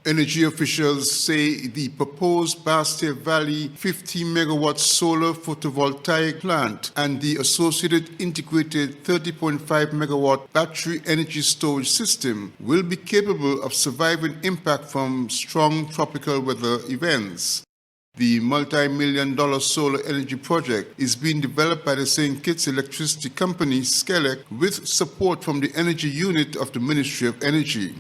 Energy officials say the proposed Bastille Valley 50-megawatt solar photovoltaic plant and the associated integrated 30.5-megawatt battery energy storage system will be capable of surviving impact from strong tropical weather events. The multi-million-dollar solar energy project is being developed by the St. Kitts electricity company, SCELEC, with support from the Energy Unit of the Ministry of Energy.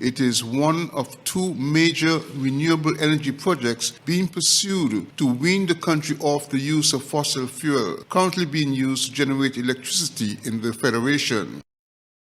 It is one of two major renewable energy projects being pursued to wean the country off the use of fossil fuel, currently being used to generate electricity in the Federation.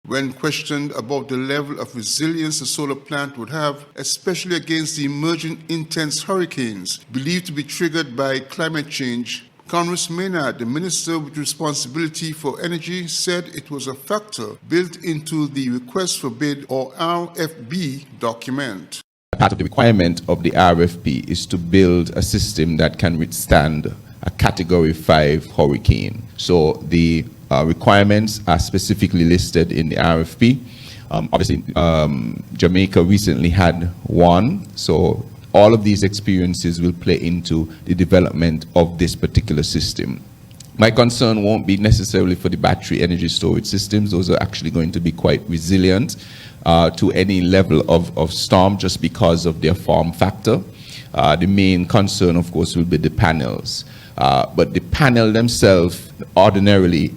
When questioned about the level of resilience the solar plant would have, especially against the emerging intense hurricanes believed to be triggered by climate change, Congress Maynard, the minister with responsibility for energy, said it was a factor built into the request for bid or RFB document. Part of the requirement of the RFP is to build a system that can withstand a Category 5 hurricane. So the requirements are specifically listed in the RFP. Obviously, Jamaica recently had one, so all of these experiences will play into the development of this particular system. My concern won't be necessarily for the battery energy storage systems. Those are actually going to be quite resilient to any level of storm just because of their form factor. The main concern, of course, will be the panels. But the panel themselves ordinarily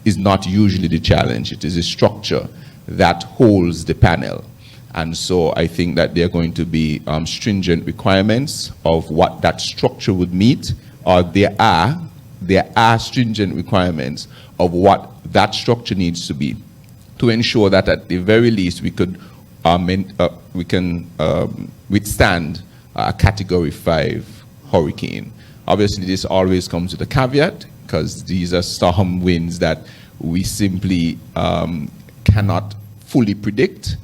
is not usually the challenge. It is a structure that holds the panel. And so I think that there are going to be stringent requirements of what that structure would meet, or there are stringent requirements of what that structure needs to be to ensure that at the very least we can withstand a Category 5 hurricane. Obviously, this always comes with a caveat because these are storm winds that we simply cannot fully predict.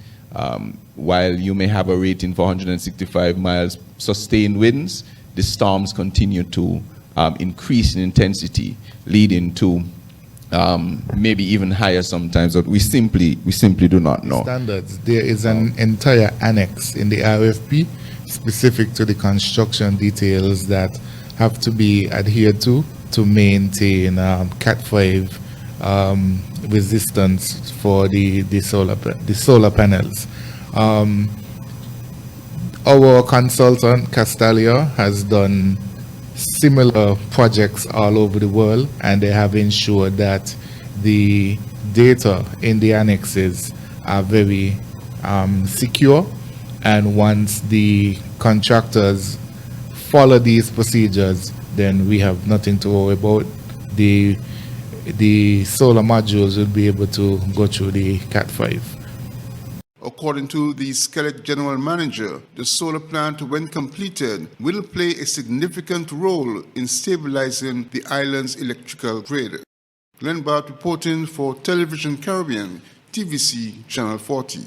While you may have a rating for 165 miles sustained winds, the storms continue to increase in intensity, leading to maybe even higher sometimes, but we simply do not know. Standards. There is an entire annex in the RFP specific to the construction details that have to be adhered to maintain Cat 5 resistance for the solar panels. Our consultant Castalia has done similar projects all over the world, and they have ensured that the data in the annexes are very secure, and once the contractors follow these procedures, then we have nothing to worry about. The solar modules will be able to go through the Cat 5. According to the SCELEC General Manager, the solar plant, when completed, will play a significant role in stabilizing the island's electrical grid. Glenn Bart reporting for Television Caribbean, TVC Channel 40.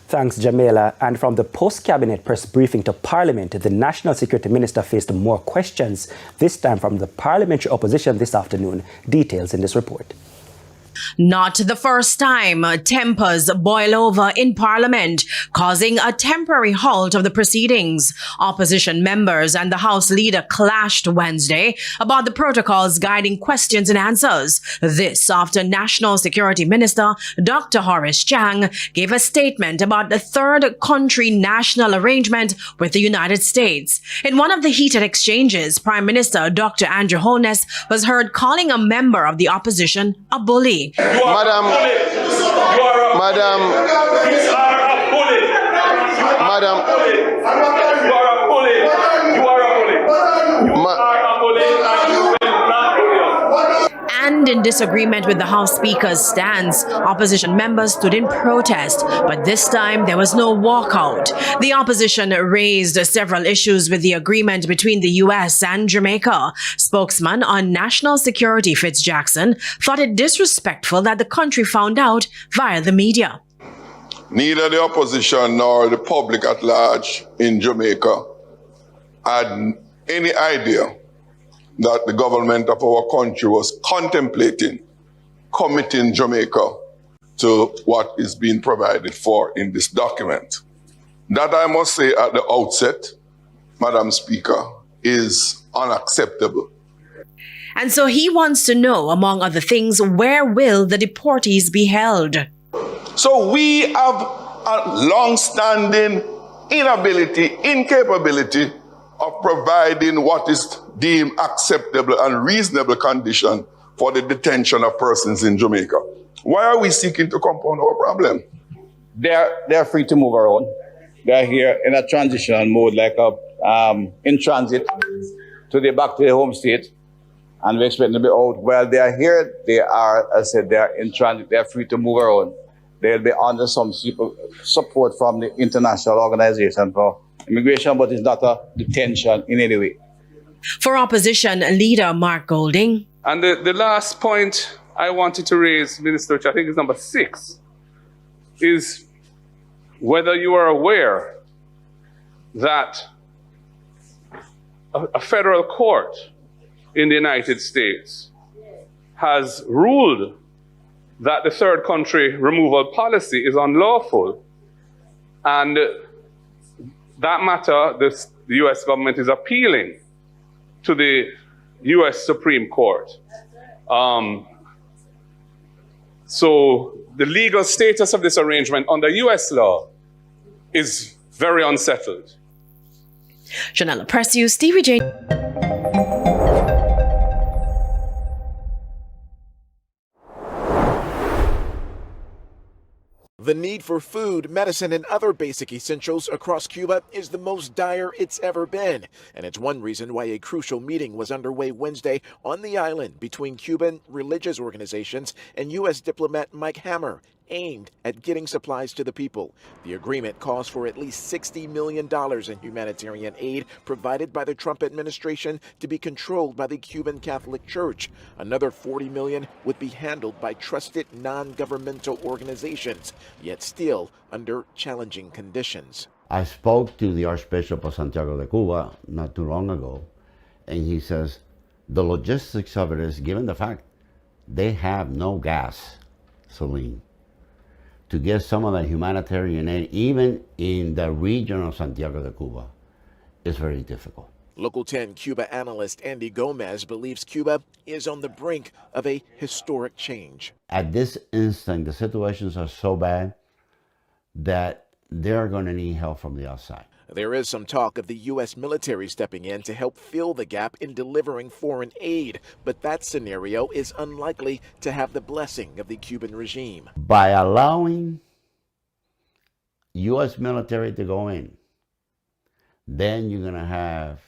Thanks, Jamila. And from the post-cabinet press briefing to Parliament, the National Security Minister faced more questions, this time from the parliamentary opposition this afternoon. Details in this report. Not the first time tempers boil over in Parliament, causing a temporary halt of the proceedings. Opposition members and the House leader clashed Wednesday about the protocols guiding questions and answers. This after National Security Minister Dr. Horace Chang gave a statement about the third country national arrangement with the United States. In one of the heated exchanges, Prime Minister Dr. Andrew Holness was heard calling a member of the opposition a bully. Madam, And in disagreement with the House Speaker's stance, opposition members stood in protest, but this time there was no walkout. The opposition raised several issues with the agreement between the U.S. and Jamaica. Spokesman on national security Fitz Jackson thought it disrespectful that the country found out via the media. Neither the opposition nor the public at large in Jamaica had any idea that the government of our country was contemplating committing Jamaica to what is being provided for in this document. That, I must say at the outset, Madam Speaker, is unacceptable. And so he wants to know, among other things, where will the deportees be held? So we have a long-standing incapability of providing what is deemed acceptable and reasonable condition for the detention of persons in Jamaica. Why are we seeking to compound our problem? They're free to move around. They're here in a transitional mode, like in transit back to their home state, and we expect them to be out. While they are here, they are, as I said, they are in transit. They are free to move around. They'll be under some support from the International Organization for Immigration, but it's not a detention in any way. For opposition leader Mark Golding. And the last point I wanted to raise, Minister, which I think is number 6, is whether you are aware that a federal court in the United States has ruled that the third country removal policy is unlawful. And that matter, the U.S. government is appealing to the U.S. Supreme Court. So the legal status of this arrangement under U.S. law is very unsettled. Janella Precious, TVJ. The need for food, medicine, and other basic essentials across Cuba is the most dire it's ever been. And it's one reason why a crucial meeting was underway Wednesday on the island between Cuban religious organizations and U.S. diplomat Mike Hammer, aimed at getting supplies to the people. The agreement calls for at least $60 million in humanitarian aid provided by the Trump administration to be controlled by the Cuban Catholic Church. Another $40 million would be handled by trusted non-governmental organizations, yet still under challenging conditions. I spoke to the Archbishop of Santiago de Cuba not too long ago, and he says the logistics of it is, given the fact they have no gasoline, to get some of the humanitarian aid, even in the region of Santiago de Cuba, is very difficult. Local 10 Cuba analyst Andy Gomez believes Cuba is on the brink of a historic change. At this instant, the situations are so bad that they're going to need help from the outside. There is some talk of the U.S. military stepping in to help fill the gap in delivering foreign aid, but that scenario is unlikely to have the blessing of the Cuban regime. By allowing U.S. military to go in, then you're going to have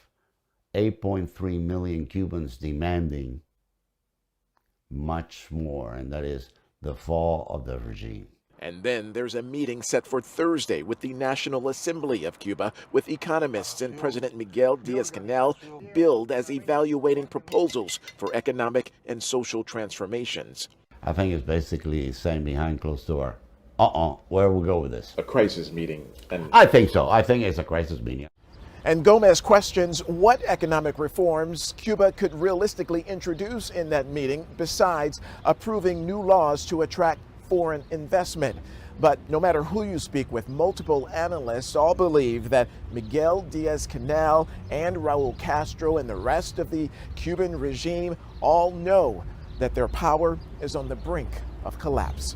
8.3 million Cubans demanding much more, and that is the fall of the regime. And then there's a meeting set for Thursday with the National Assembly of Cuba, with economists and President Miguel Diaz-Canel billed as evaluating proposals for economic and social transformations. I think it's basically saying behind closed door, where we go with this? A crisis meeting. I think so. I think it's a crisis meeting. And Gomez questions what economic reforms Cuba could realistically introduce in that meeting, besides approving new laws to attract foreign investment. But no matter who you speak with, multiple analysts all believe that Miguel Diaz-Canel and Raul Castro and the rest of the Cuban regime all know that their power is on the brink of collapse.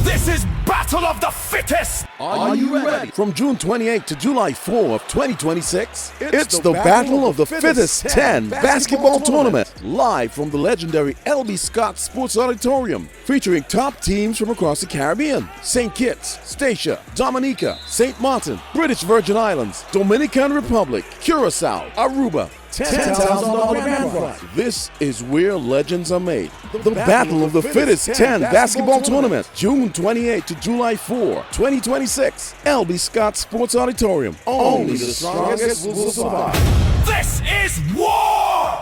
This is Battle of the Fittest! Are you ready? From June 28 to July 4 of 2026, it's the Battle of the Fittest 10 basketball tournament, live from the legendary L.B. Scott Sports Auditorium, featuring top teams from across the Caribbean: St. Kitts, Statia, Dominica, St. Martin, British Virgin Islands, Dominican Republic, Curacao, Aruba. $10,000 grand prize. This is where legends are made. The Battle of the Fittest 10 basketball tournament, June 28 to July 4, 2026. L.B. Scott Sports Auditorium. Only the strongest will survive. This is war!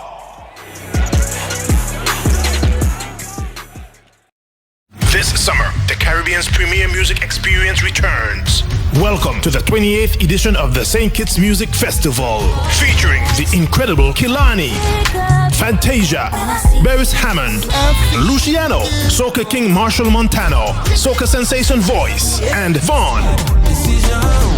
This summer, the Caribbean Caribbean's premier music experience returns. Welcome to the 28th edition of the St. Kitts Music Festival, featuring the incredible Kilani, Fantasia, Beres Hammond, Luciano, Soca King Marshall Montano, Soca Sensation Voice, and Vaughn.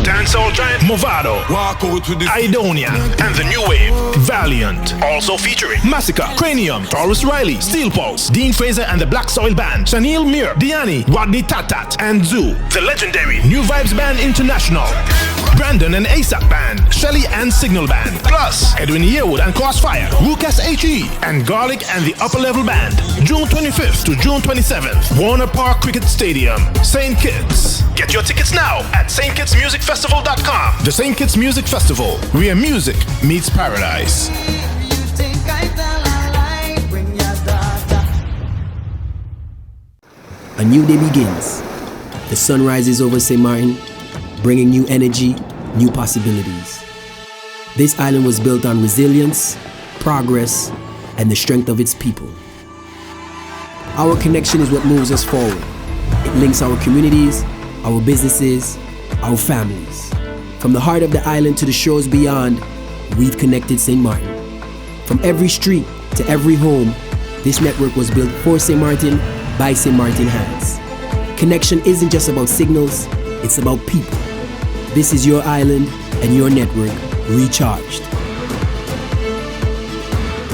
Dancehall giant Movado, Idonia, and the new wave, Valiant. Also featuring Massacre, Cranium, Taurus Riley, Steel Pulse, Dean Fraser and the Black Soil Band, Shanil Mir, Diani, Rodney Tatat, and Zoo. The legendary New Vibes Band International, Brandon and ASAP Band, Shelly and Signal Band, plus Edwin Yearwood and Crossfire, Rukas HE, and Garlic and the Upper Level Band. June 25th to June 27th, Warner Park Cricket Stadium, St. Kitts. Get your tickets now at stkittsmusicfestival.com. The St. Kitts Music Festival, where music meets paradise. A new day begins. The sun rises over St. Martin, bringing new energy, new possibilities. This island was built on resilience, progress, and the strength of its people. Our connection is what moves us forward. It links our communities, our businesses, our families. From the heart of the island to the shores beyond, we've connected St. Martin. From every street to every home, this network was built for St. Martin by St. Martin hands. Connection isn't just about signals, it's about people. This is your island and your network recharged.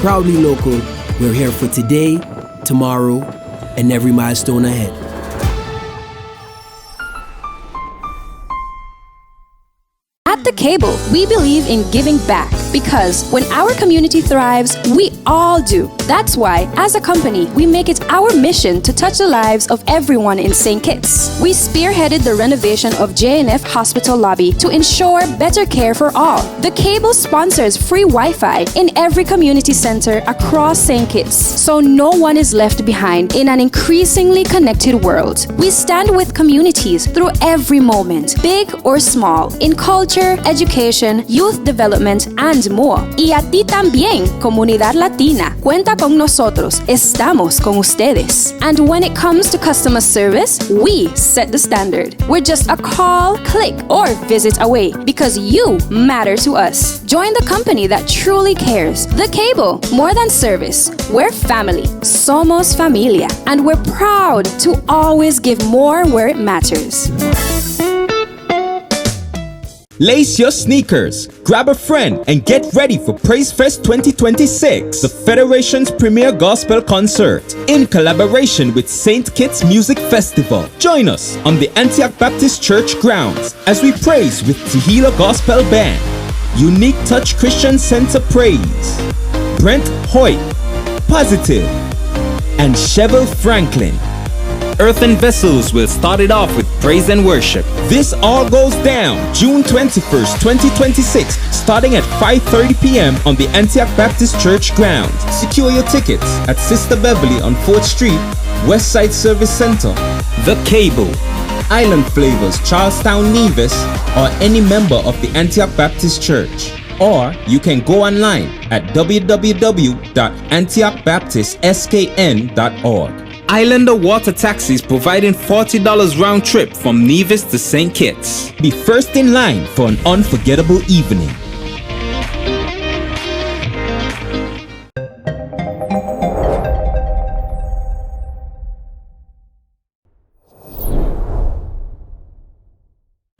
Proudly local, we're here for today, tomorrow, and every milestone ahead. At The Cable, we believe in giving back because when our community thrives, we all do. That's why, as a company, we make it our mission to touch the lives of everyone in St. Kitts. We spearheaded the renovation of JNF Hospital lobby to ensure better care for all. The Cable sponsors free Wi-Fi in every community center across St. Kitts, so no one is left behind in an increasingly connected world. We stand with communities through every moment, big or small, in culture, education, youth development, and more. Y a ti también, comunidad latina. Cuenta con nosotros. Estamos con ustedes. And when it comes to customer service, we set the standard. We're just a call, click, or visit away because you matter to us. Join the company that truly cares. The Cable, more than service. We're family. Somos familia. And we're proud to always give more where it matters. Lace your sneakers, grab a friend, and get ready for Praise Fest 2026, the Federation's premier gospel concert, in collaboration with St. Kitts Music Festival. Join us on the Antioch Baptist Church grounds as we praise with Tehillah Gospel Band, Unique Touch Christian Center Praise, Brent Hoyt, Positive, and Chevel Franklin. Earthen Vessels will start it off with praise and worship. This all goes down June 21st, 2026, starting at 5:30 p.m. on the Antioch Baptist Church grounds. Secure your tickets at Sister Beverly on 4th Street, Westside Service Center. The Cable, Island Flavors, Charlestown, Nevis, or any member of the Antioch Baptist Church. Or you can go online at www.antiochbaptistskn.org. Islander Water Taxis providing $40 round trip from Nevis to St. Kitts. Be first in line for an unforgettable evening.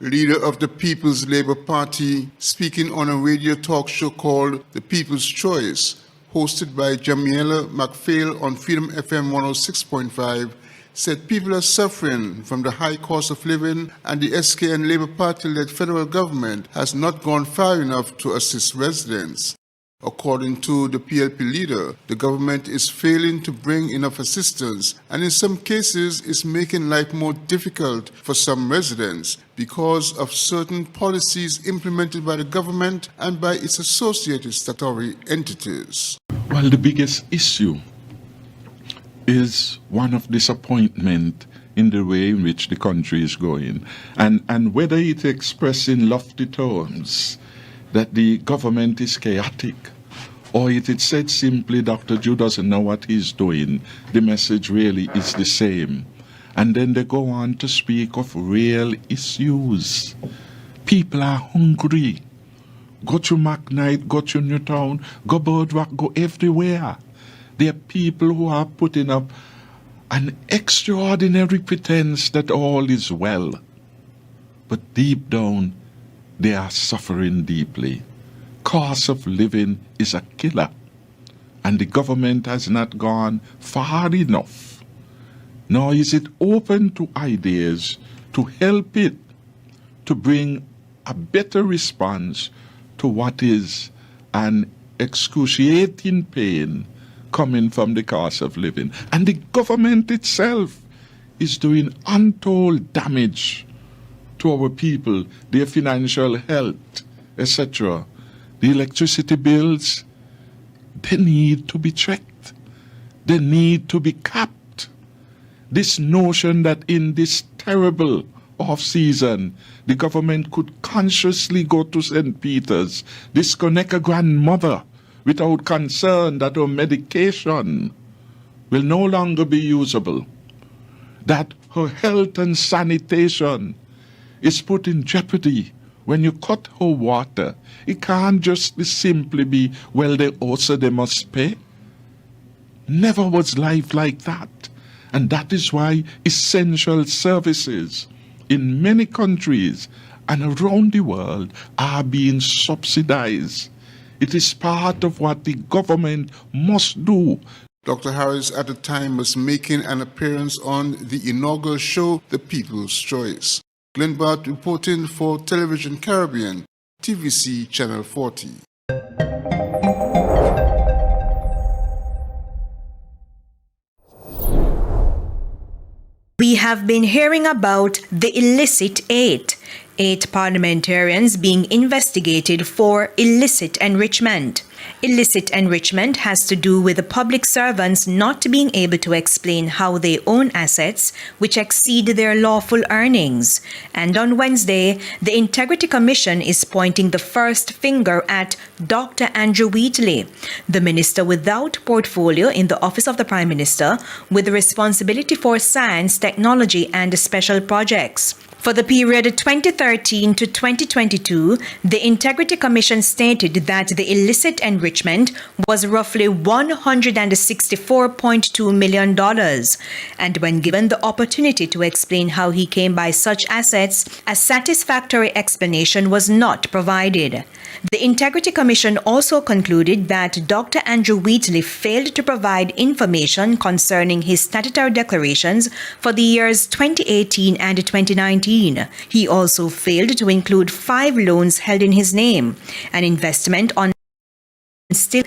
Leader of the People's Labour Party, speaking on a radio talk show called The People's Choice, hosted by Jamiela McPhail on Freedom FM 106.5, said people are suffering from the high cost of living and the SKN Labour Party-led federal government has not gone far enough to assist residents. According to the PLP leader, the government is failing to bring enough assistance and in some cases is making life more difficult for some residents because of certain policies implemented by the government and by its associated statutory entities. Well, the biggest issue is one of disappointment in the way in which the country is going, and whether it expressed in lofty terms that the government is chaotic, or it is said simply Dr. Jew doesn't know what he's doing, the message really is the same. And then they go on to speak of real issues. People are hungry. Go to McKnight, go to Newtown, go Boardwalk, go everywhere. There are people who are putting up an extraordinary pretense that all is well. But deep down, they are suffering deeply. Cost of living is a killer. And the government has not gone far enough. Nor is it open to ideas to help it to bring a better response to what is an excruciating pain coming from the cost of living. And the government itself is doing untold damage to our people, their financial health, etc. The electricity bills, they need to be checked. They need to be capped. This notion that in this terrible off-season, the government could consciously go to St. Peter's, disconnect a grandmother without concern that her medication will no longer be usable, that her health and sanitation is put in jeopardy when you cut her water. It can't just simply be, well, they must pay. Never was life like that. And that is why essential services in many countries and around the world are being subsidized. It is part of what the government must do. Dr. Harris at the time was making an appearance on the inaugural show, The People's Choice. Glenn Bart reporting for Television Caribbean, TVC Channel 40. We have been hearing about the illicit 8 parliamentarians being investigated for illicit enrichment. Illicit enrichment has to do with the public servants not being able to explain how they own assets which exceed their lawful earnings. And on Wednesday, the Integrity Commission is pointing the first finger at Dr. Andrew Wheatley, the minister without portfolio in the Office of the Prime Minister, with responsibility for science, technology, and special projects. For the period 2013 to 2022, the Integrity Commission stated that the illicit enrichment was roughly $164.2 million. And when given the opportunity to explain how he came by such assets, a satisfactory explanation was not provided. The Integrity Commission also concluded that Dr. Andrew Wheatley failed to provide information concerning his statutory declarations for the years 2018 and 2019. He also failed to include 5 loans held in his name, an investment on still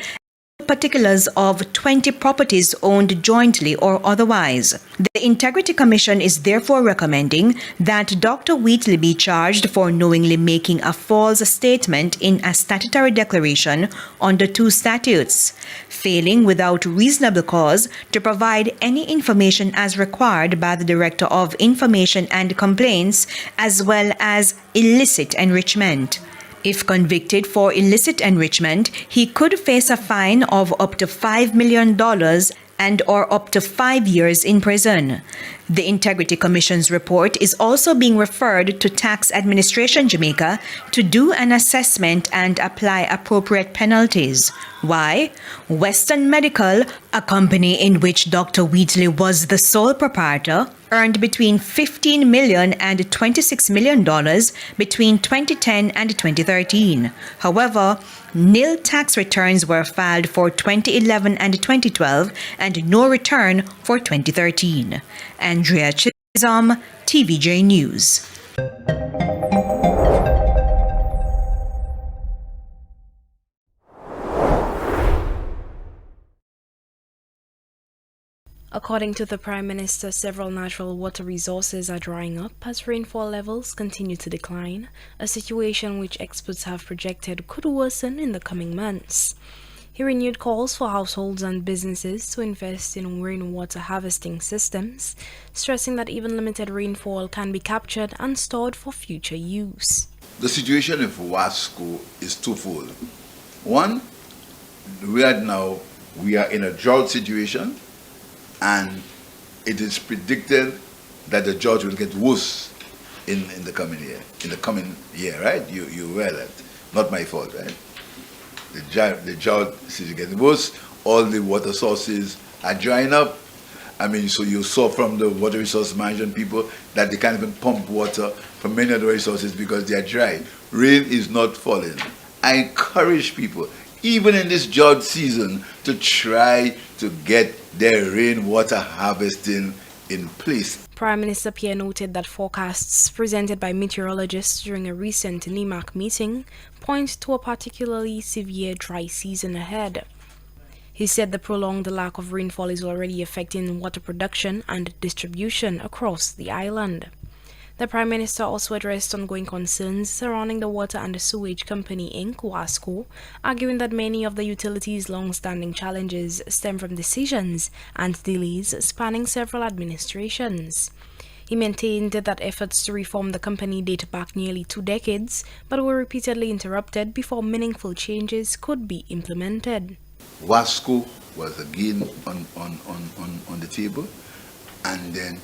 particulars of 20 properties owned jointly or otherwise. The Integrity Commission is therefore recommending that Dr. Wheatley be charged for knowingly making a false statement in a statutory declaration under 2 statutes, failing without reasonable cause to provide any information as required by the Director of Information and Complaints, as well as illicit enrichment. If convicted for illicit enrichment, he could face a fine of up to $5 million and or up to 5 years in prison. The Integrity Commission's report is also being referred to Tax Administration Jamaica to do an assessment and apply appropriate penalties. Why? Western Medical, a company in which Dr. Wheatley was the sole proprietor, earned between $15 million and $26 million between 2010 and 2013. However, nil tax returns were filed for 2011 and 2012 and no return for 2013. Andrea Chisholm, TVJ News. According to the Prime Minister, several natural water resources are drying up as rainfall levels continue to decline, a situation which experts have projected could worsen in the coming months. He renewed calls for households and businesses to invest in rainwater harvesting systems, stressing that even limited rainfall can be captured and stored for future use. The situation in Wasco is twofold. One, right now we are in a drought situation, and it is predicted that the drought will get worse in the coming year, right? You aware that. Not my fault, right? The drought is getting worse. All the water sources are drying up. I mean, so you saw from the water resource management people that they can't even pump water from many other resources because they are dry. Rain is not falling. I encourage people, even in this drought season, to try to get their rainwater harvesting in place. Prime Minister Pierre noted that forecasts presented by meteorologists during a recent NEMAC meeting point to a particularly severe dry season ahead. He said the prolonged lack of rainfall is already affecting water production and distribution across the island. The Prime Minister also addressed ongoing concerns surrounding the Water and Sewage Company Inc., WASCO, arguing that many of the utility's long-standing challenges stem from decisions and delays spanning several administrations. He maintained that efforts to reform the company date back nearly 2 decades, but were repeatedly interrupted before meaningful changes could be implemented. WASCO was again on the table, and then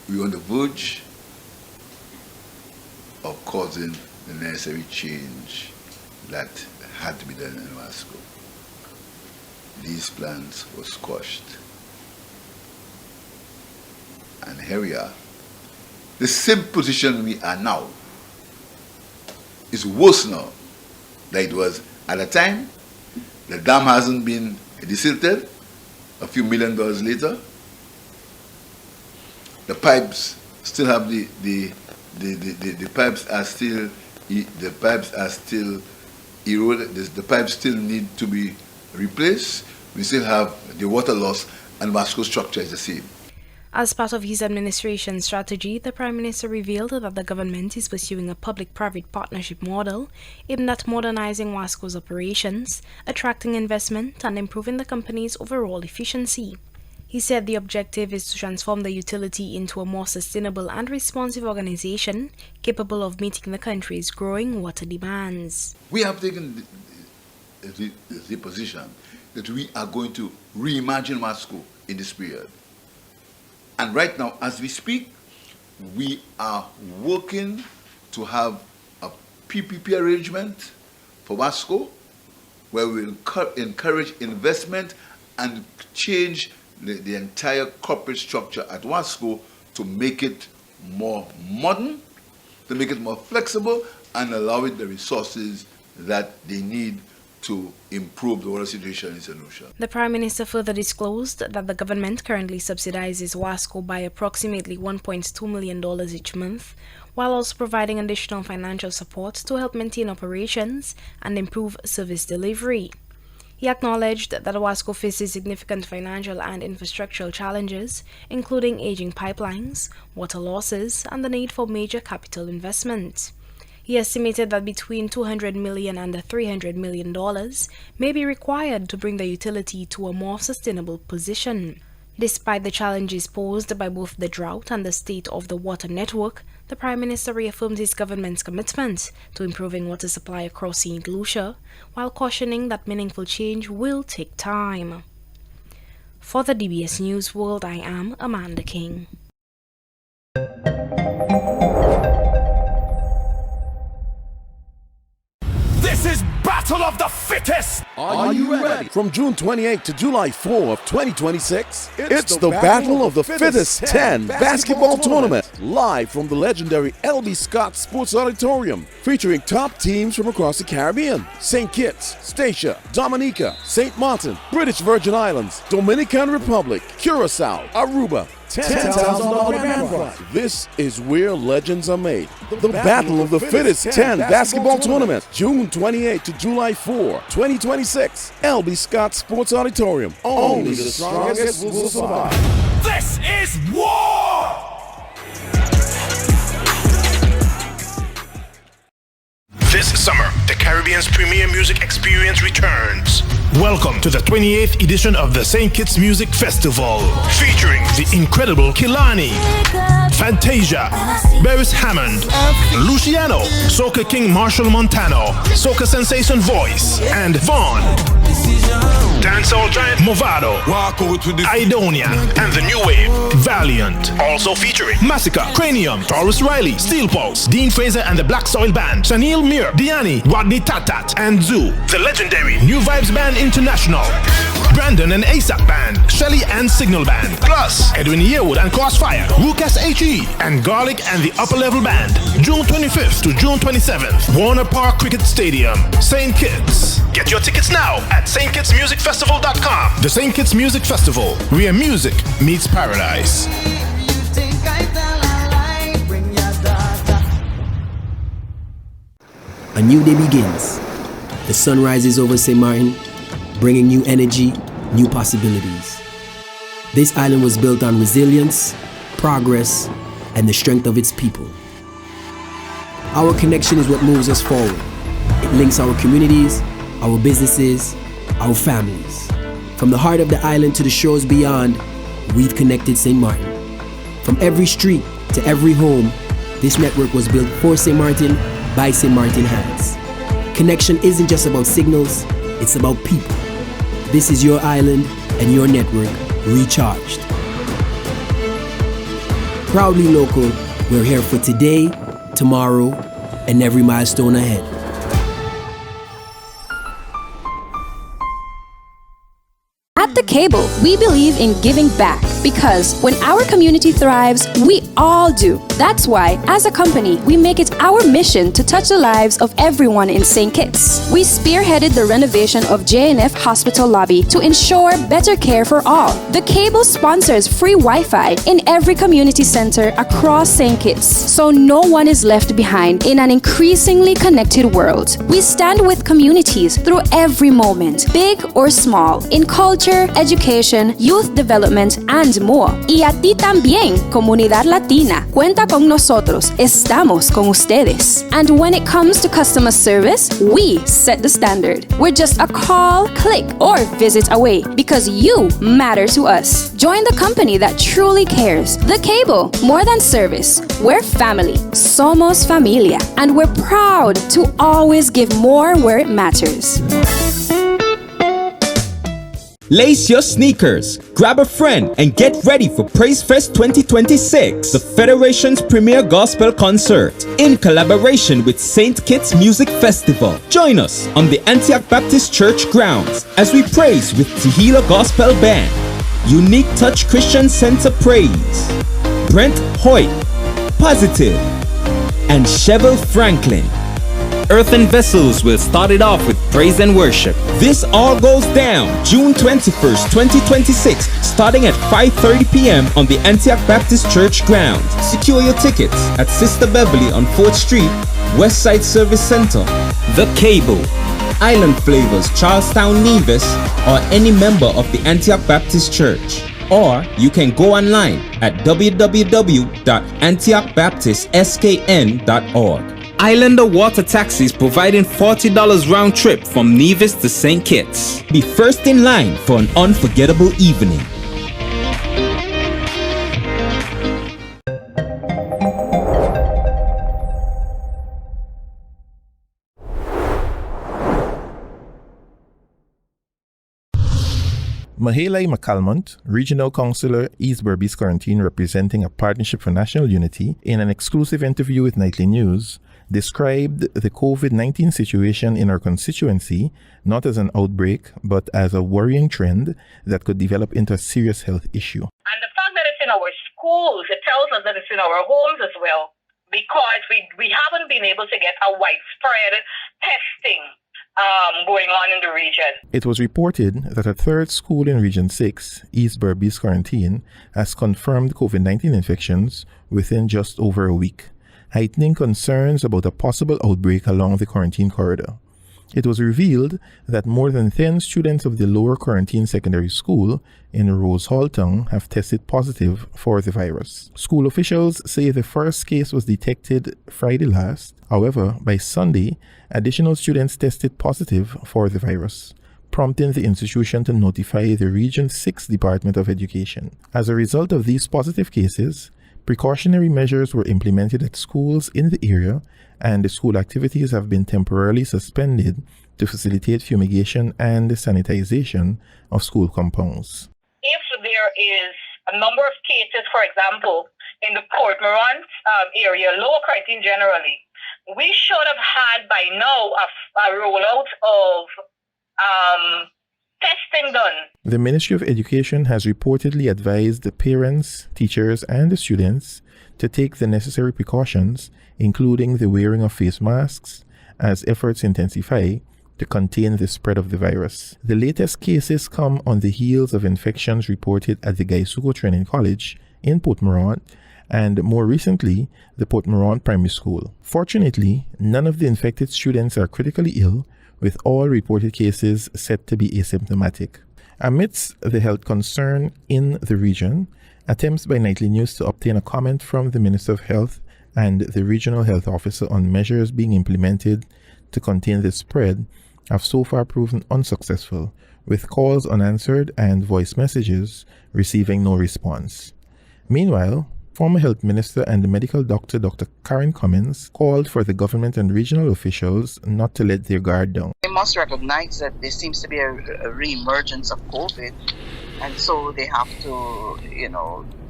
we were on the verge of causing the necessary change that had to be done in WASCO. These plans were squashed. And here we are. The same position we are now is worse now than it was at the time. The dam hasn't been desilted. A few $1 million later, the pipes still have the pipes are still eroded. The pipes still need to be replaced. We still have the water loss, and WASCO structure is the same. As part of his administration strategy, the Prime Minister revealed that the government is pursuing a public-private partnership model aimed at modernizing WASCO's operations, attracting investment, and improving the company's overall efficiency. He said the objective is to transform the utility into a more sustainable and responsive organization capable of meeting the country's growing water demands. We have taken the position that we are going to reimagine WASCO in this period. And right now, as we speak, we are working to have a PPP arrangement for WASCO, where we will encourage investment and change the entire corporate structure at WASCO to make it more modern, to make it more flexible, and allow it the resources that they need to improve the water situation in St. Lucia. The Prime Minister further disclosed that the government currently subsidizes WASCO by approximately $1.2 million each month, while also providing additional financial support to help maintain operations and improve service delivery. He acknowledged that WASCO faces significant financial and infrastructural challenges, including aging pipelines, water losses, and the need for major capital investment. He estimated that between $200 million and $300 million may be required to bring the utility to a more sustainable position. Despite the challenges posed by both the drought and the state of the water network, the Prime Minister reaffirmed his government's commitment to improving water supply across St. Lucia, while cautioning that meaningful change will take time. For the DBS News World, I am Amanda King. This is Battle of the Fittest! Are you ready? From June 28 to July 4 of 2026, it's the Battle of the Fittest 10 basketball tournament, live from the legendary LB Scott Sports Auditorium, featuring top teams from across the Caribbean: St. Kitts, Statia, Dominica, St. Martin, British Virgin Islands, Dominican Republic, Curacao, Aruba. $10,000 grand prize. This is where legends are made. The Battle of the Fittest 10 basketball tournament, June 28 to July 4, 2026. LB Scott Sports Auditorium. Only the strongest will survive. This is war! This summer, the Caribbean's premier music experience returns. Welcome to the 28th edition of the St. Kitts Music Festival, featuring the incredible Kilani, Fantasia, Beres Hammond, Luciano, Soca King Marshall Montano, Soca Sensation Voice, and Vaughn. Dancehall giant Movado, Idonia, and the new wave, Valiant. Also featuring Massacre, Cranium, Taurus Riley, Steel Pulse, Dean Fraser and the Black Soil Band, Shanil Mir, Diani, Rodney Tatat, and Zoo. The legendary New Vibes Band International, Brandon and ASAP Band, Shelly and Signal Band, plus Edwin Yearwood and Crossfire, Lucas HE, and Garlic and the Upper Level Band. June 25th to June 27th, Warner Park Cricket Stadium, St. Kitts. Get your tickets now at stkitsmusicfestival.com. The St. Kitts Music Festival, where music meets paradise. A new day begins. The sun rises over St. Martin, bringing new energy, new possibilities. This island was built on resilience, progress, and the strength of its people. Our connection is what moves us forward. It links our communities, our businesses, our families. From the heart of the island to the shores beyond, we've connected St. Martin. From every street to every home, this network was built for St. Martin by St. Martin hands. Connection isn't just about signals, it's about people. This is your island and your network recharged. Proudly local, we're here for today, tomorrow, and every milestone ahead. At The Cable, we believe in giving back because when our community thrives, we all do. That's why, as a company, we make it our mission to touch the lives of everyone in St. Kitts. We spearheaded the renovation of JNF Hospital lobby to ensure better care for all. The Cable sponsors free Wi-Fi in every community center across St. Kitts, so no one is left behind in an increasingly connected world. We stand with communities through every moment, big or small, in culture, education, youth development, and more. Y a ti también, comunidad latina. Cuenta con nosotros. Estamos con ustedes. And when it comes to customer service, we set the standard. We're just a call, click, or visit away because you matter to us. Join the company that truly cares. The Cable, more than service. We're family. Somos familia. And we're proud to always give more where it matters. Lace your sneakers, grab a friend, and get ready for Praise Fest 2026, the Federation's premier gospel concert, in collaboration with St. Kitts Music Festival. Join us on the Antioch Baptist Church grounds as we praise with Tehillah Gospel Band, Unique Touch Christian Center Praise, Brent Hoyt, Positive, and Chevel Franklin. Earthen Vessels will start it off with praise and worship. This all goes down June 21st, 2026, starting at 5:30 p.m. on the Antioch Baptist Church grounds. Secure your tickets at Sister Beverly on 4th Street, Westside Service Center. The Cable, Island Flavors, Charlestown, Nevis, or any member of the Antioch Baptist Church. Or you can go online at www.antiochbaptistskn.org. Islander Water Taxis providing $40 round trip from Nevis to St. Kitts. Be first in line for an unforgettable evening. Mahalai McCalmont, Regional Councillor, East Berbice Quarantine, representing a Partnership for National Unity, in an exclusive interview with Nightly News, described the COVID-19 situation in our constituency not as an outbreak, but as a worrying trend that could develop into a serious health issue. And the fact that it's in our schools, it tells us that it's in our homes as well, because we haven't been able to get a widespread testing going on in the region. It was reported that a third school in Region 6, East Berbice Quarantine, has confirmed COVID-19 infections within just over a week, heightening concerns about a possible outbreak along the quarantine corridor. It was revealed that more than 10 students of the lower quarantine secondary school in Rose Hall Town have tested positive for the virus. School officials say the first case was detected Friday last. However, by Sunday, additional students tested positive for the virus, prompting the institution to notify the Region 6 Department of Education. As a result of these positive cases, precautionary measures were implemented at schools in the area, and the school activities have been temporarily suspended to facilitate fumigation and sanitization of school compounds. If there is a number of cases, for example, in the Port Morant area, Lower Crichton generally, we should have had by now a rollout of testing done. The Ministry of Education has reportedly advised the parents, teachers, and the students to take the necessary precautions, including the wearing of face masks, as efforts intensify to contain the spread of the virus. The latest cases come on the heels of infections reported at the Gaisugo Training College in Port Morant and more recently, the Port Morant Primary School. Fortunately, none of the infected students are critically ill, with all reported cases said to be asymptomatic. Amidst the health concern in the region, attempts by Nightly News to obtain a comment from the Minister of Health and the Regional Health Officer on measures being implemented to contain the spread have so far proven unsuccessful, with calls unanswered and voice messages receiving no response. Meanwhile, former Health Minister and medical doctor Dr. Karen Cummins called for the government and regional officials not to let their guard down. They must recognize that there seems to be a re-emergence of COVID, and so they have to,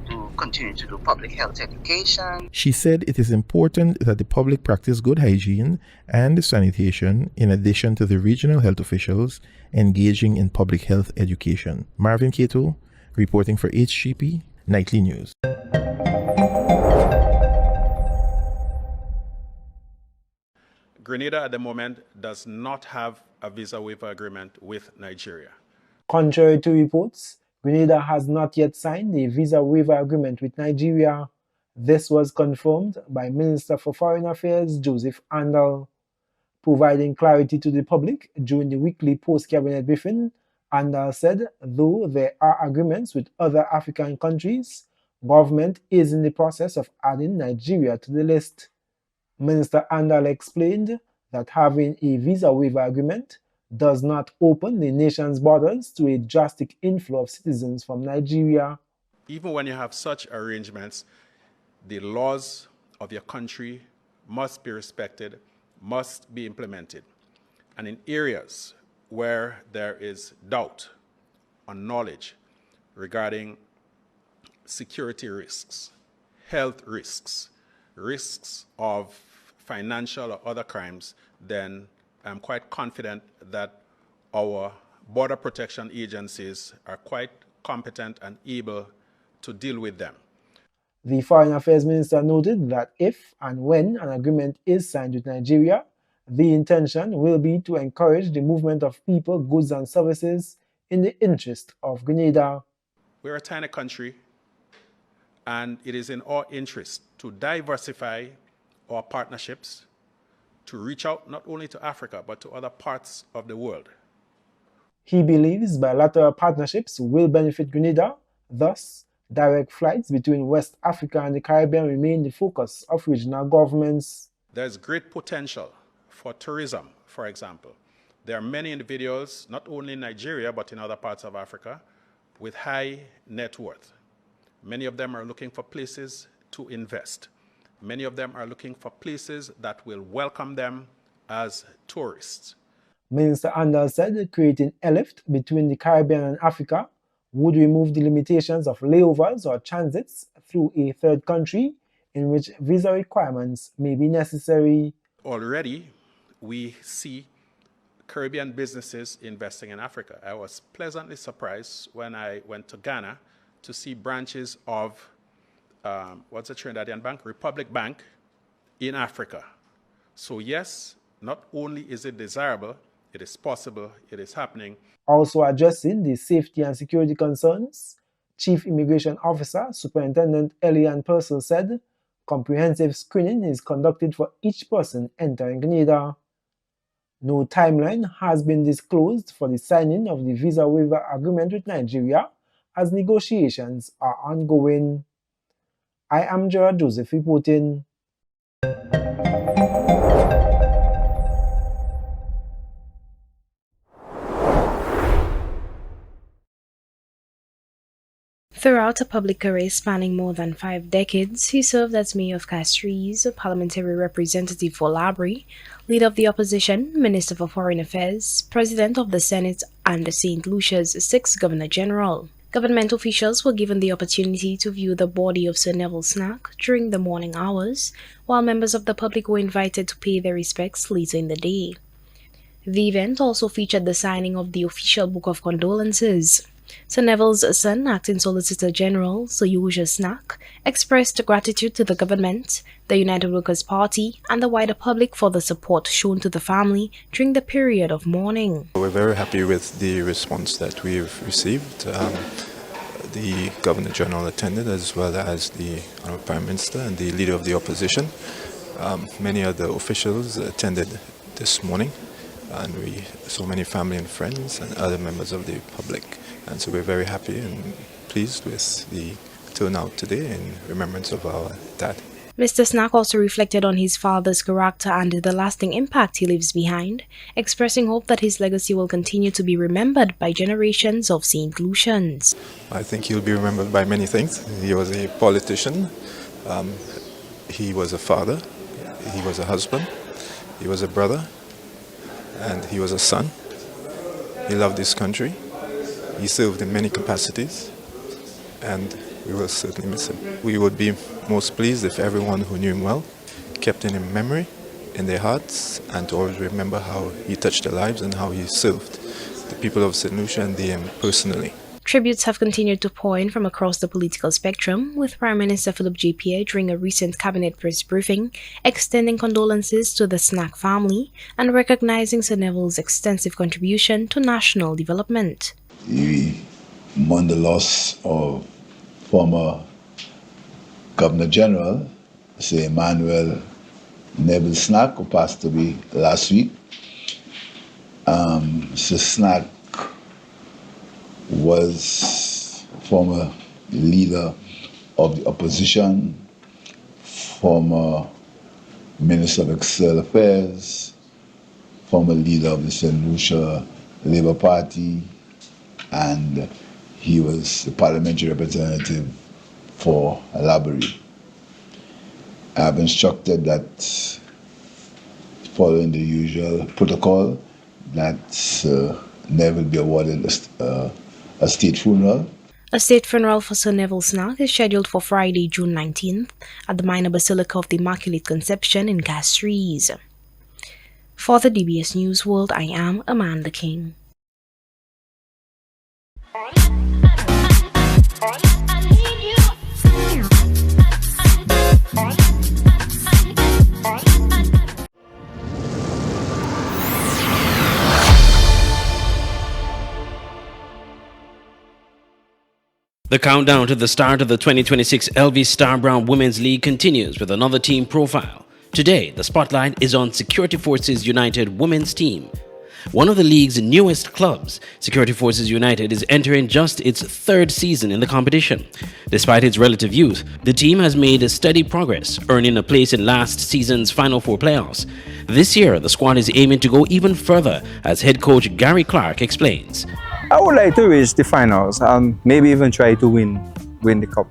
to continue to do public health education. She said it is important that the public practice good hygiene and sanitation in addition to the regional health officials engaging in public health education. Marvin Cato, reporting for HGP Nightly News. Grenada at the moment does not have a visa waiver agreement with Nigeria. Contrary to reports, Grenada has not yet signed a visa waiver agreement with Nigeria. This was confirmed by Minister for Foreign Affairs Joseph Andal. Providing clarity to the public during the weekly post-cabinet briefing, Andal said though there are agreements with other African countries, government is in the process of adding Nigeria to the list. Minister Andal explained that having a visa waiver agreement does not open the nation's borders to a drastic inflow of citizens from Nigeria. Even when you have such arrangements, the laws of your country must be respected, must be implemented. And in areas where there is doubt or knowledge regarding security risks, health risks, risks of financial or other crimes, then I'm quite confident that our border protection agencies are quite competent and able to deal with them. The Foreign Affairs Minister noted that if and when an agreement is signed with Nigeria, the intention will be to encourage the movement of people, goods and services in the interest of Grenada. We're a tiny country, and it is in our interest to diversify our partnerships to reach out not only to Africa, but to other parts of the world. He believes bilateral partnerships will benefit Grenada, thus, direct flights between West Africa and the Caribbean remain the focus of regional governments. There's great potential for tourism, for example. There are many individuals, not only in Nigeria, but in other parts of Africa, with high net worth. Many of them are looking for places to invest. Many of them are looking for places that will welcome them as tourists. Minister Andal said creating airlift between the Caribbean and Africa would remove the limitations of layovers or transits through a third country in which visa requirements may be necessary. Already, we see Caribbean businesses investing in Africa. I was pleasantly surprised when I went to Ghana to see branches of what's the Trinidadian bank? Republic Bank in Africa. So yes, not only is it desirable, it is possible, it is happening. Also addressing the safety and security concerns, Chief Immigration Officer Superintendent Elian Purcell said comprehensive screening is conducted for each person entering Grenada. No timeline has been disclosed for the signing of the visa waiver agreement with Nigeria as negotiations are ongoing. I am Gerard Joseph reporting. Throughout a public career spanning more than 5 decades, he served as mayor of Castries, a parliamentary representative for Labrie, leader of the opposition, minister for foreign affairs, president of the Senate, and St. Lucia's 6th governor general. Government officials were given the opportunity to view the body of Sir Neville Snack during the morning hours, while members of the public were invited to pay their respects later in the day. The event also featured the signing of the official Book of Condolences. Sir Neville's son, Acting Solicitor General Sir Eugene Snack, expressed gratitude to the government, the United Workers' Party, and the wider public for the support shown to the family during the period of mourning. We're very happy with the response that we've received. The Governor General attended, as well as the Honourable Prime Minister and the Leader of the Opposition. Many other officials attended this morning, and we saw many family and friends and other members of the public. And so we're very happy and pleased with the turnout today in remembrance of our dad. Mr. Snack also reflected on his father's character and the lasting impact he leaves behind, expressing hope that his legacy will continue to be remembered by generations of St. Lucians. I think he'll be remembered by many things. He was a politician, he was a father, he was a husband, he was a brother, and he was a son. He loved his country. He served in many capacities, and we will certainly miss him. We would be most pleased if everyone who knew him well kept him in memory, in their hearts, and to always remember how he touched their lives and how he served the people of St. Lucia and them personally. Tributes have continued to pour in from across the political spectrum, with Prime Minister Philip J. Pierre during a recent cabinet press briefing extending condolences to the Snack family and recognizing Sir Neville's extensive contribution to national development. We mourn the loss of former Governor General, Sir Emmanuel Neville Snack, who passed away last week. Sir Snack was former leader of the opposition, former Minister of External Affairs, former leader of the St. Lucia Labour Party, and he was the parliamentary representative for Labrie. I have instructed that, following the usual protocol, that Neville be awarded a state funeral. A state funeral for Sir Neville Snack is scheduled for Friday, June 19th at the Minor Basilica of the Immaculate Conception in Castries. For the DBS News World, I am Amanda King. The countdown to the start of the 2026 LV Star Brown Women's League continues with another team profile. Today, the spotlight is on Security Forces United Women's Team. One of the league's newest clubs, Security Forces United is entering just its third season in the competition. Despite its relative youth, the team has made steady progress, earning a place in last season's Final Four playoffs. This year, the squad is aiming to go even further, as head coach Gary Clark explains. I would like to reach the finals and maybe even try to win the cup.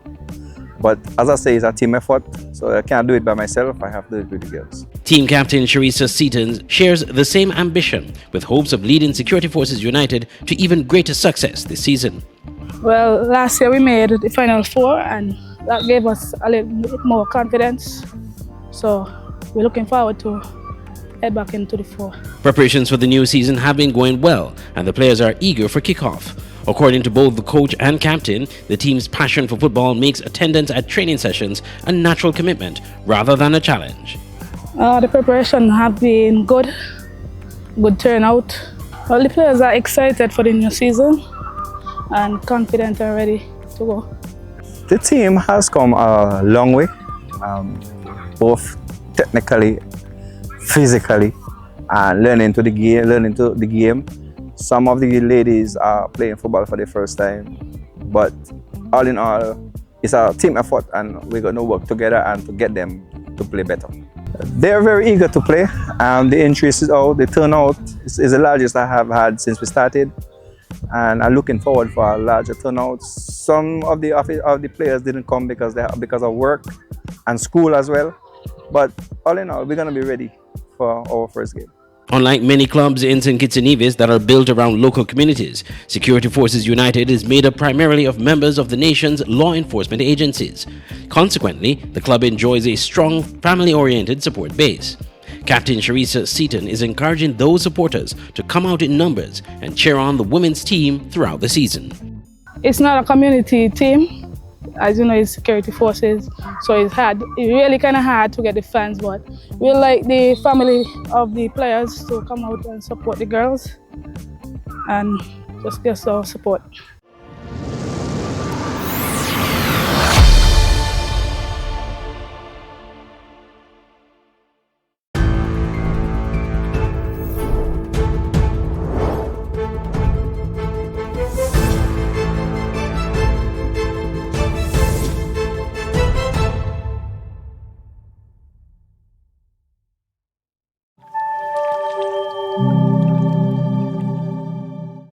But as I say, it's a team effort, so I can't do it by myself. I have to do it with the girls. Team captain Sharissa Seaton shares the same ambition, with hopes of leading Security Forces United to even greater success this season. Well, last year we made the Final Four, and that gave us a little bit more confidence. So we're looking forward to head back into the four. Preparations for the new season have been going well, and the players are eager for kickoff. According to both the coach and captain, the team's passion for football makes attendance at training sessions a natural commitment rather than a challenge. The preparation have been good turnout. All the players are excited for the new season and confident and ready to go. The team has come a long way, both technically, physically, and learning the game. Some of the ladies are playing football for the first time, but all in all, it's a team effort, and we're going to work together and to get them to play better. They're very eager to play, and the interest is out. The turnout is the largest I have had since we started. and I'm looking forward for a larger turnout. Some of the players didn't come because of work and school as well. But all in all, we're going to be ready for our first game. Unlike many clubs in St. Kitts and Nevis that are built around local communities, Security Forces United is made up primarily of members of the nation's law enforcement agencies. Consequently, the club enjoys a strong, family-oriented support base. Captain Sharissa Seaton is encouraging those supporters to come out in numbers and cheer on the women's team throughout the season. It's not a community team. As you know, it's security forces, so it's hard. It's really kind of hard to get the fans, but we like the family of the players to come out and support the girls and just give our support.